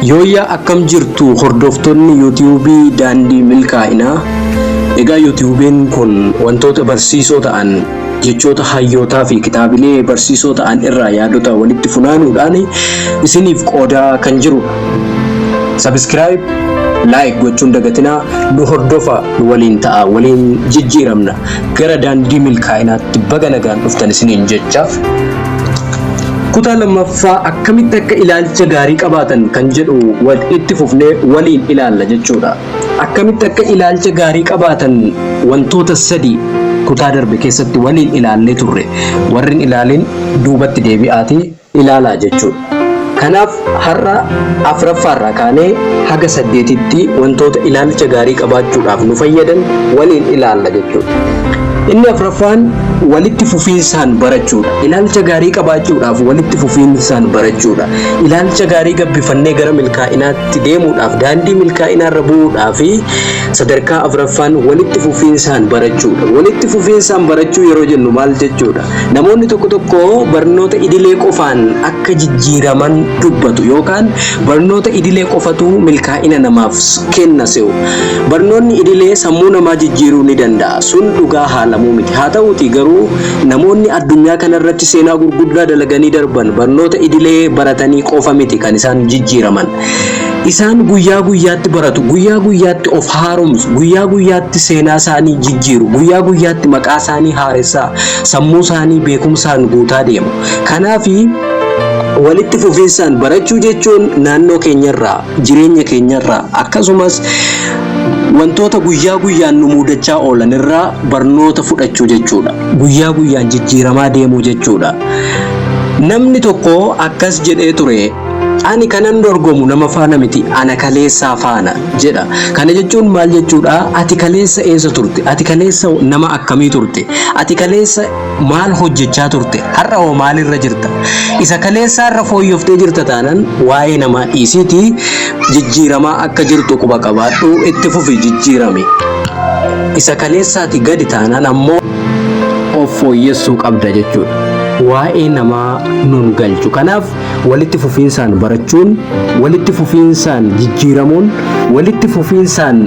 Yooyyaa akkam jirtu hordoftoonni yuutiyuubii daandii milkaa'inaa. Egaa yuutiyuubiin kun wantoota barsiisoo ta'an jechoota hayyootaa fi kitaabilee barsiisoo ta'an irraa yaadota walitti funaanuudhaan isiniif qoodaa kan jiru. Subscribe, like gochuun dagatinaa, nu hordofa, nu waliin ta'a, waliin jijjiiramna. Gara daandii milkaa'inaatti baga nagaan dhuftan isiniin jechaaf. Kutaa lammaffaa akkamitti akka ilaalcha gaarii qabaatan kan jedhu itti fufnee waliin ilaalla jechuudha. Akkamitti akka ilaalcha gaarii qabaatan wantoota sadii kutaa darbe keessatti waliin ilaallee turre. Warrin ilaalin duubatti deebi'aatii ilaalaa jechuudha. Kanaaf har'a afuraffaarraa kaanee haga 8tti wantoota ilaalcha gaarii qabaachuudhaaf nu fayyadan waliin ilaalla jechuudha. Inni afuraffaan walitti fufiinsaan barachuudha. Ilaalcha gaarii qabaachuudhaaf walitti fufiinsaan barachuudha. Ilaalcha gaarii gabbifannee gara milkaa'inaatti deemuudhaaf, daandii milkaa'inaarra bu'uudhaaf sadarkaa afuraffaan walitti fufiinsaan barachuudha. Walitti fufiinsaan barachuu yeroo jennu maal jechuudha? Namoonni tokko tokko barnoota idilee qofaan akka jijjiiraman dubbatu yookaan barnoota idilee qofatu milkaa'ina namaaf kenna se'u. Barnoonni idilee sammuu namaa jijjiiruu ni danda'a. Sun dhugaa haalamuu miti. Haa ta'uutii garuu namoonni addunyaa kanarratti seenaa gurguddaa dalaganii darban barnoota idilee baratanii qofa miti kan isaan jijjiiraman. Isaan guyyaa guyyaatti baratu, guyyaa guyyaatti of haaromsu, guyyaa guyyaatti seenaa isaanii jijjiiru, guyyaa guyyaatti maqaa isaanii haaressaa, sammuu isaanii beekumsaan guutaa deemu. Kanaafi walitti fufiinsaan barachuu jechuun naannoo keenyarraa, jireenya keenyarraa akkasumas wantoota guyyaa guyyaan nu mudachaa oolan irraa barnoota fudhachuu jechuudha. Guyyaa guyyaan jijjiiramaa deemuu jechuudha. Namni tokko akkas jedhee ture, ani kanan dorgomu nama faana miti, ana kaleessaa faana jedha. Kana jechuun maal jechuudha? Ati kaleessa eessa turte? Ati kaleessa nama akkamii turte? Ati kaleessa maal hojjechaa turte? Har'a hoo maalirra jirta? Isa kaleessaarra fooyyoftee jirta taanaan waa'ee namaa dhiisiitii jijjiiramaa akka jirtu quba qabaadhu, itti fufi jijjiirame. Isa kaleessaati gadi taanaan ammoo of fooyyessuu qabda jechuudha. Waa'ee namaa nun galchu. Kanaaf walitti fufiinsaan barachuun, walitti fufiinsaan jijjiiramuun, walitti fufiinsaan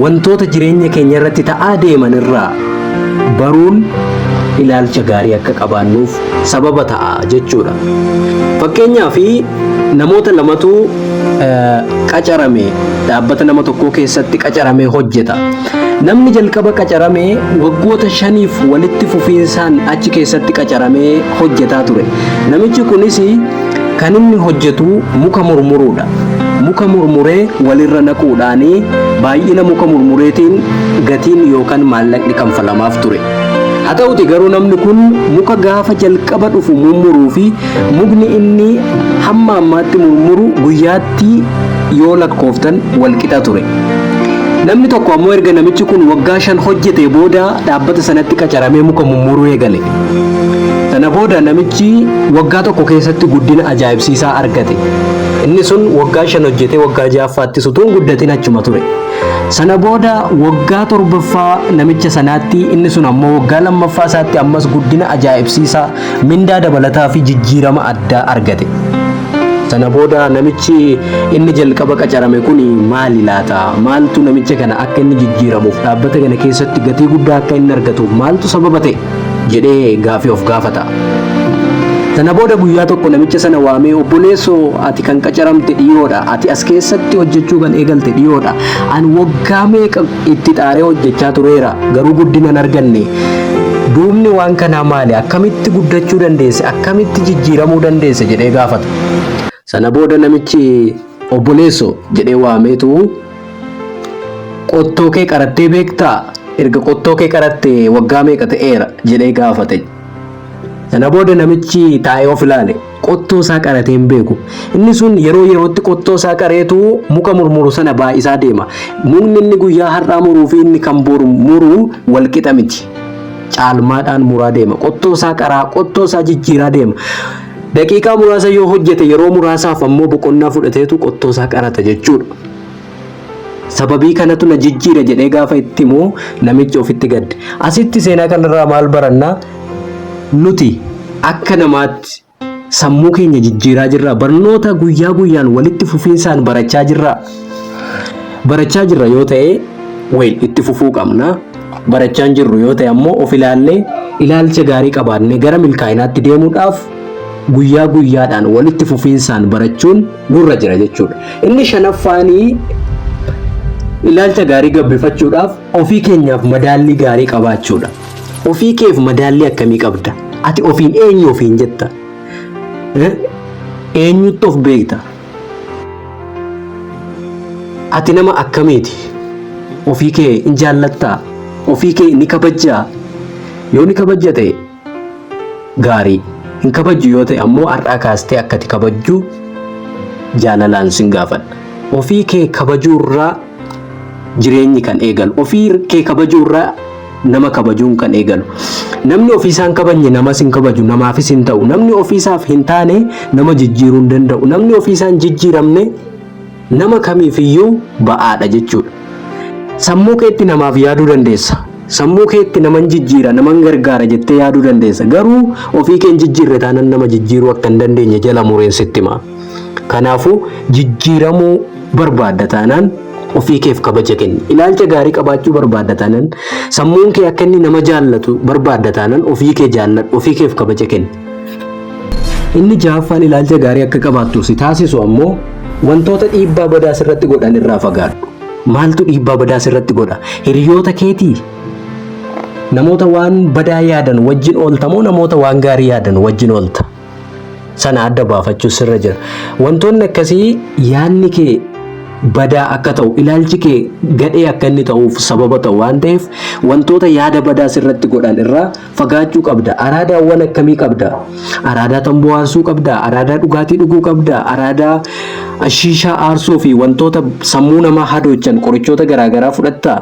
wantoota jireenya keenya irratti ta'aa deeman irraa baruun ilaalcha gaarii akka qabaannuuf sababa ta'a jechuudha. Fakkeenyaaf namoota lamatu qacarame, dhaabbata nama tokkoo keessatti qacaramee hojjeta. Namni jalqaba qacaramee waggoota 5f walitti fufiinsaan achi keessatti qacaramee hojjetaa ture. Namichi kunis kan inni hojjetu muka murmuruudha. Muka murmuree walirra naquudhaan baay'ina muka murmureetiin gatiin yookaan maallaqni kanfalamaaf ture. Haa ta'uuti garuu namni kun muka gaafa jalqaba dhufu murmuruu fi mukni inni hamma ammaatti murmuru guyyaatti yoo lakkooftan walqixa ture. Namni tokko ammoo erga namichi kun waggaa 5 hojjetee booda dhaabbata sanatti qacaramee muka murmuruu eegale. Sana booda namichi waggaa tokko keessatti guddina ajaa'ibsiisaa argate. Inni sun waggaa 5 hojjetee waggaa 6ffaatti sutuun guddatin achuma ture. Sana booda waggaa 7ffaa namicha sanaatti, inni sun ammoo waggaa 2ffaa isaatti ammas guddina ajaa'ibsiisaa, mindaa dabalataa fi jijjiirama addaa argate. Sana booda namichi inni jalqaba qacarame kun maali laata? Maaltu namicha kana akka inni jijjiiramuuf, dhaabbata kana keessatti gatii guddaa akka inni argatuuf maaltu sababa ta'e jedhee gaafii of gaafata. Sana booda guyyaa tokko namicha sana waamee, obboleessoo, ati kan qacaramte dhiyoodha, ati as keessatti hojjechuu kan eegalte dhiyoodha. Ani waggaa meeqa itti xaaree hojjechaa tureera, garuu guddina hin arganne. Duubni waan kanaa maali? Akkamitti guddachuu dandeesse? Akkamitti jijjiiramuu dandeesse jedhee gaafata. Sana booda namichi obboleessoo jedhee waameetu, qottoo kee qarattee beektaa? Erga qottoo kee qarattee waggaa meeqa ta'eera jedhee gaafate. Sana booda namichi taa'ee of ilaale, qottoo isaa qaratee hin beeku. Inni sun yeroo yerootti qottoo isaa qareetu muka murmuru sana baay'isaa deema. Mukni inni guyyaa har'aa muruu fi inni kan boru muru walqixa miti. Caalmaadhaan muraa deema. Qottoo isaa qaraa, qottoo isaa jijjiiraa deema. Daqiiqaa muraasa yoo hojjete yeroo muraasaaf ammoo boqonnaa fudhateetu qottoo isaa qarata jechuudha. Sababii kanatu na jijjiira jedhee gaafa itti immoo namichi ofitti gadde. Asitti seenaa kanarraa maal barannaa? Nuti akka namaatti sammuu keenya jijjiiraa jirra. Barnoota guyyaa guyyaan walitti fufiinsaan barachaa jirra yoo ta'e itti fufuu qabna. Barachaa jirru yoo ta'e ammoo of ilaallee ilaalcha gaarii qabaannee gara milkaa'inaatti deemuudhaaf guyyaa guyyaadhaan walitti fufiinsaan barachuun nurra jira jechuudha. Inni shanaffaanii ilaalcha gaarii gabbifachuudhaaf ofii keenyaaf madaallii gaarii qabaachuudha. Ofii keef madaallii akkamii qabda? Ati ofiin eenyu ofiin jetta? Eenyutti of beekta? Ati nama akkamiiti? Ofii kee in jaallattaa? Ofii kee ni kabajjaa? Yoo ni kabajja ta'e gaarii, hin kabajju yoo ta'e ammoo har'aa kaastee akka ati kabajju jaalalaan sin gaafadha. Ofii kee kabajuurraa jireenyi kan eegalu. Ofii kee kabajuurraa nama kabajuun kan eegalu. Namni ofiisaan kabajne namas hin kabaju, namaafis hin ta'u. Namni ofiisaaf hin taane nama jijjiiruu hin danda'u. Namni ofiisaan jijjiiramne nama kamiifiyyuu ba'aadha jechuudha. Sammuu keetti namaaf yaaduu dandeessa. Sammuu keetti naman jijjiira, naman gargaara jettee yaaduu dandeessa. Garuu ofii kee jijjiirre taanaan nama jijjiiruu akka hin dandeenye jala mureen sitti hima. Kanaafuu jijjiiramuu barbaadda taanaan ofii keef kabaja kenni. Ilaalcha gaarii qabaachuu barbaadda taanaan sammuun kee akka inni nama jaallatu barbaadda taanaan ofii kee jaalladhu, ofii keef kabaja kenni. Inni jaaffaan ilaalcha gaarii akka qabaattu si taasisu ammoo wantoota dhiibbaa badaa sirratti godhan irraa fagaadhu. Maaltu dhiibbaa badaa sirratti godha? Hiriyoota keetii? Namoota waan badaa yaadan wajjin oolta moo namoota waan gaarii yaadan wajjin oolta? Sana adda baafachuu sirra jira. Wantoonni akkasii yaadni kee badaa akka ta'u, ilaalchi kee gadhee akka inni ta'uuf sababa ta'u waan ta'eef wantoota yaada badaa sirratti godhan irraa fagaachuu qabda. Araadaawwan akkamii qabda? Araadaa tambo'aasuu qabda, araadaa dhugaatii dhuguu qabda, araadaa ashiishaa aarsuu fi wantoota sammuu namaa hadoochan qorichoota garaagaraa fudhatta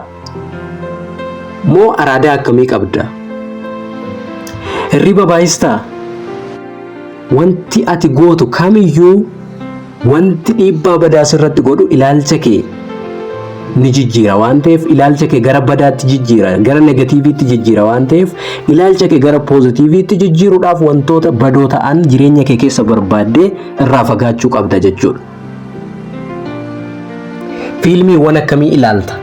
moo araadaa akkamii qabda? Hirriba baay'istaa? Wanti ati gootu kamiyyuu wanti dhiibbaa badaa sirratti godhu ilaalcha kee ni jijjiira waan ta'eef ilaalcha kee gara badaatti jijjiira, gara negatiiviitti jijjiira waan ta'eef ilaalcha kee gara poozitiiviitti jijjiiruudhaaf wantoota badoo ta'an jireenya kee keessa barbaaddee irraa fagaachuu qabda jechuudha. Fiilmiiwwan akkamii ilaalta?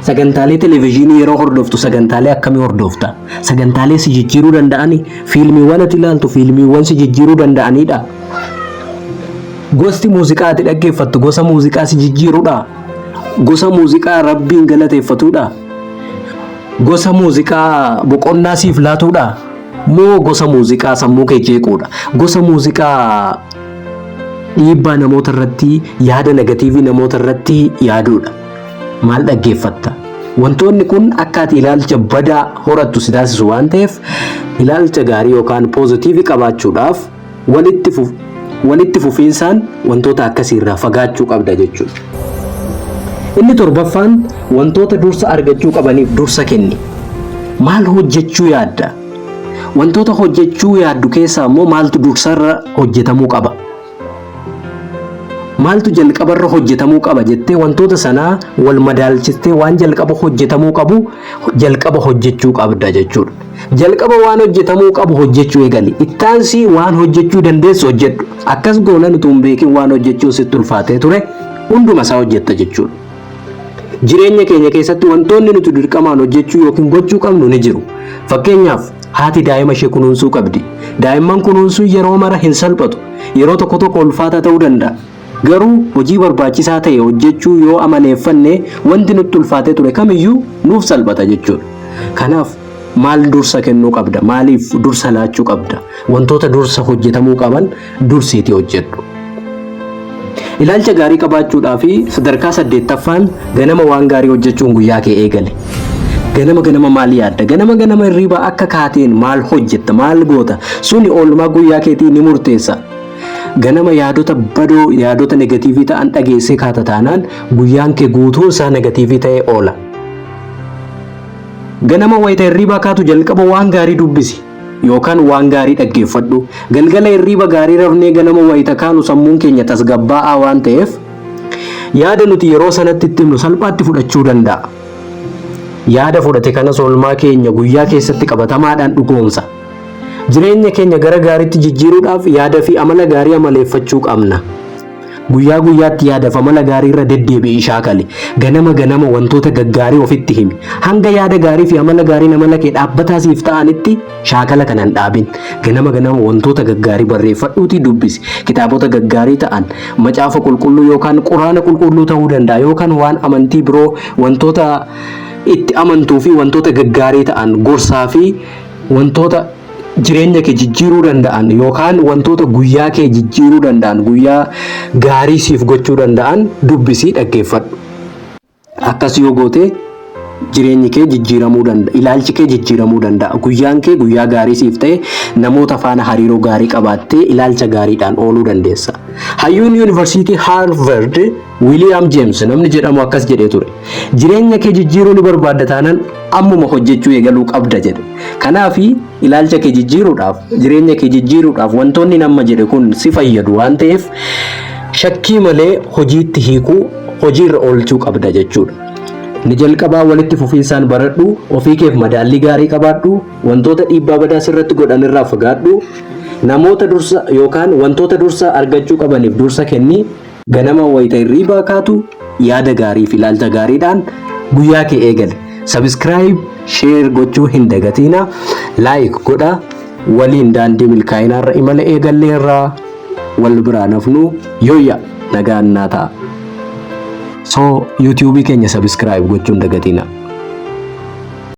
Sagantaalee televezyiinii yeroo hordoftu sagantaalee akkamii hordofta? Sagantaalee si jijjiiruu danda'ani? Fiilmiiwwan ati ilaaltu fiilmiiwwan si jijjiiruu danda'anidha? Gosti muuziqaa ati dhaggeeffattu gosa muuziqaa si jijjiirudha? Gosa muuziqaa rabbiin galateeffatudha? Gosa muuziqaa boqonnaa siif laatudha? Moo gosa muuziqaa sammuu kee jeequudha? Gosa muuziqaa dhiibbaa namoota irratti, yaada negatiivii namoota irratti yaadudha? Maal dhaggeeffatta? Wantoonni kun akka ati ilaalcha badaa horattu si taasisu waan ta'eef ilaalcha gaarii yookaan poozitiivii qabaachuudhaaf walitti fufiinsaan wantoota akkasiirraa fagaachuu qabda jechuudha. Inni torbaffaan wantoota dursa argachuu qabaniif dursa kenni. Maal hojjechuu yaadda? Wantoota hojjechuu yaaddu keessaa immoo maaltu dursarra hojjetamuu qaba? Maaltu jalqabarra hojjetamuu qaba jettee wantoota sanaa wal madaalchistee waan jalqaba hojjetamuu qabu jalqaba hojjechuu qabda jechuudha. Jalqaba waan hojjetamuu qabu hojjechuu eegali. Ittaansii waan hojjechuu dandeessu hojjedhu. Akkas goonan utuu hin beekin waan hojjechuu sitti ulfaatee ture hunduma isaa hojjetta jechuudha. Jireenya keenya keessatti wantoonni nuti dirqamaan hojjechuu yookiin gochuu qabnu ni jiru. Fakkeenyaaf haati daa'ima ishee kunuunsuu qabdi. Daa'imman kunuunsuu yeroo mara hin salphatu. Yeroo tokko tokko ulfaata ta'uu danda'a. Garuu hojii barbaachisaa ta'e hojjechuu yoo amaneeffanne wanti nutti ulfaatee ture kamiyyuu nuuf salphata jechuudha. Kanaaf maal dursa kennuu qabda? Maaliif dursa laachuu qabda? Wantoota dursa hojjetamuu qaban dursiitii hojjedhu. Ilaalcha gaarii qabaachuudhaa fi sadarkaa 8ffaan ganama waan gaarii hojjechuun guyyaa kee eegale. Ganama maal yaadda? Ganama hirriibaa akka kaateen maal hojjetta? Maal goota? Suni oolmaa guyyaa keetii ni murteessa. Ganama yaadota badoo, yaadota negatiivii ta'an dhageessee kaata taanaan guyyaan kee guutuun isaa negatiivii ta'ee oola. Ganama wayita hirriibaa kaatu jalqaba waan gaarii dubbisi yookaan waan gaarii dhaggeeffadhu. Galgala hirriiba gaarii rafnee ganama wayita kaanu sammuun keenya tasgabbaa'aa waan ta'eef yaada nuti yeroo sanatti itti himnu salphaatti fudhachuu danda'a. Yaada fudhate kanas oolmaa keenya guyyaa keessatti qabatamaadhaan dhugoomsa. Jireenya keenya gara gaariitti jijjiiruudhaaf yaada fi amala gaarii amaleeffachuu qabna. Guyyaa guyyaatti yaada fi amala gaarii irra deddeebi'i shaakali. Ganama ganama wantoota gaggaarii ofitti himi. Hanga yaada gaarii fi amala gaarii amala kee dhaabbataa siif ta'anitti shaakala kanan dhaabin. Ganama ganama wantoota gaggaarii barreeffadhuutii dubbisi. Kitaabota gaggaarii ta'an macaafa qulqulluu yookaan quraana qulqulluu ta'uu danda'a yookaan waan amantii biroo wantoota itti amantuu fi wantoota gaggaarii ta'an gorsaa fi wantoota jireenya kee jijjiiruu danda'an yookaan wantoota guyyaa kee jijjiiruu danda'an guyyaa gaarii siif gochuu danda'an dubbisii dhaggeeffadhu. Akkas yoo goote jireenyi kee jijjiiramuu danda'a, ilaalchi kee jijjiiramuu danda'a. Guyyaan kee guyyaa gaarii siif ta'e namoota faana hariiroo gaarii qabaattee ilaalcha gaariidhaan ooluu dandeessa. Hayyuun yuunivarsiitii Harvard William James namni jedhamu akkas jedhee ture. Jireenya kee jijjiiruu ni barbaadda taanaan ammuma hojjechuu eegaluu qabda jedhe. Kanaaf ilaalcha kee jijjiiruudhaaf, jireenya kee jijjiiruudhaaf wantoonni nama jedhe kun si fayyadu waan ta'eef shakkii malee hojiitti hiikuu, hojiirra oolchuu qabda jechuudha. Ni jalqabaa walitti fufiinsaan baradhu, ofii keef madaallii gaarii qabaadhu, wantoota dhiibbaa badaa sirratti godhan irraa fagaadhu, namoota dursa yookaan wantoota dursa argachuu qabaniif dursa kenni, ganama wayita hirriibaa kaatu, yaada gaarii fi ilaalcha gaariidhaan guyyaa kee eegali. Subscribe, share gochuu hin dagatina, like godha, waliin daandii milkaa'inaarra imala eegalleerraa wal biraa nafnu yooyya nagaan naa ta'a. So YouTube keenya subscribe gochuun dagatina.